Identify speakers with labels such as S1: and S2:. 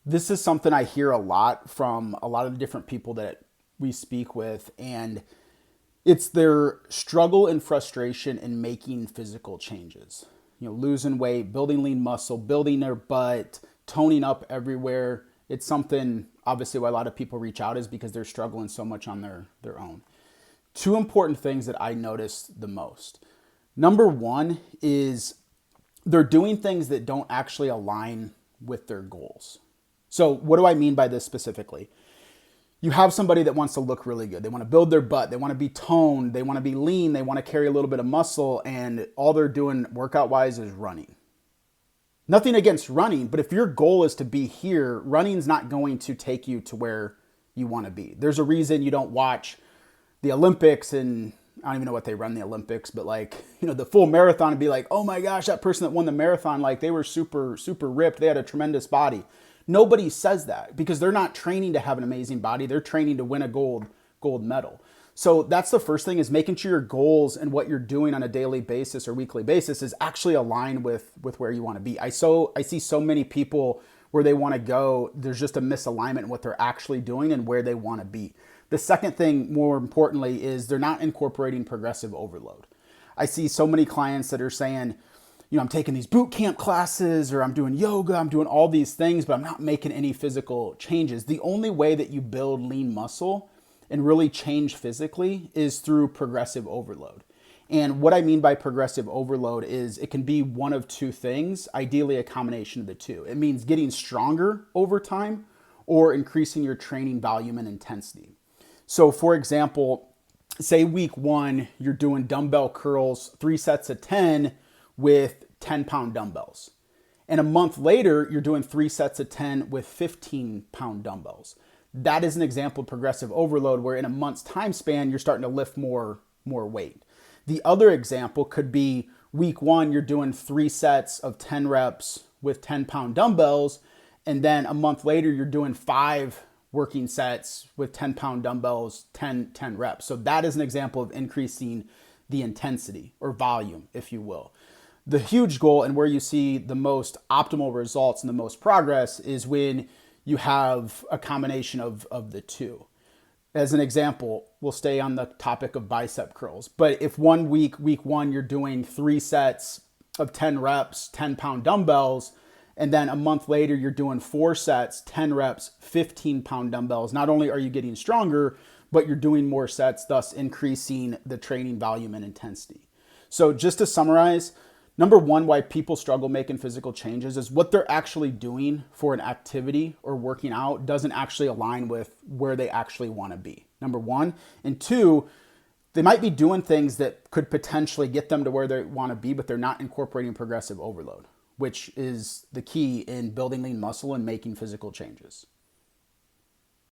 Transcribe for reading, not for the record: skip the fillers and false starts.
S1: This is something I hear a lot from a lot of the different people that we speak with, and it's their struggle and frustration in making physical changes. Losing weight, building lean muscle, building their butt, toning up everywhere. It's something obviously why a lot of people reach out is because they're struggling so much on their own. Two important things that I notice the most. Number one is they're doing things that don't actually align with their goals. So what do I mean by this specifically? You have somebody that wants to look really good. They want to build their butt. They want to be toned. They want to be lean. They want to carry a little bit of muscle. And all they're doing workout wise is running. Nothing against running, but if your goal is to be here, running's not going to take you to where you want to be. There's a reason you don't watch the Olympics, and I don't even know what they run the Olympics, but the full marathon and be like, oh my gosh, that person that won the marathon, they were super, super ripped. They had a tremendous body. Nobody says that because they're not training to have an amazing body. They're training to win a gold medal. So that's the first thing, is making sure your goals and what you're doing on a daily basis or weekly basis is actually aligned with where you want to be. I see so many people where they want to go, there's just a misalignment in what they're actually doing and where they want to be. The second thing, more importantly, is they're not incorporating progressive overload. I see so many clients that are saying, I'm taking these boot camp classes, or I'm doing yoga, I'm doing all these things, but I'm not making any physical changes. The only way that you build lean muscle and really change physically is through progressive overload. And what I mean by progressive overload is it can be one of two things, ideally a combination of the two. It means getting stronger over time or increasing your training volume and intensity. So for example, say week 1, you're doing dumbbell curls, 3 sets of 10 with 10-pound dumbbells. And a month later, you're doing 3 sets of 10 with 15-pound dumbbells. That is an example of progressive overload where in a month's time span, you're starting to lift more weight. The other example could be week 1, you're doing 3 sets of 10 reps with 10-pound dumbbells. And then a month later, you're doing 5 working sets with 10-pound dumbbells, 10 reps. So that is an example of increasing the intensity or volume, if you will. The huge goal and where you see the most optimal results and the most progress is when you have a combination of the two. As an example, we'll stay on the topic of bicep curls. But if week 1, you're doing 3 sets of 10 reps, 10-pound dumbbells, and then a month later, you're doing 4 sets, 10 reps, 15-pound dumbbells, not only are you getting stronger, but you're doing more sets, thus increasing the training volume and intensity. So just to summarize, number one, why people struggle making physical changes is what they're actually doing for an activity or working out doesn't actually align with where they actually want to be. Number one. And two, they might be doing things that could potentially get them to where they want to be, but they're not incorporating progressive overload, which is the key in building lean muscle and making physical changes.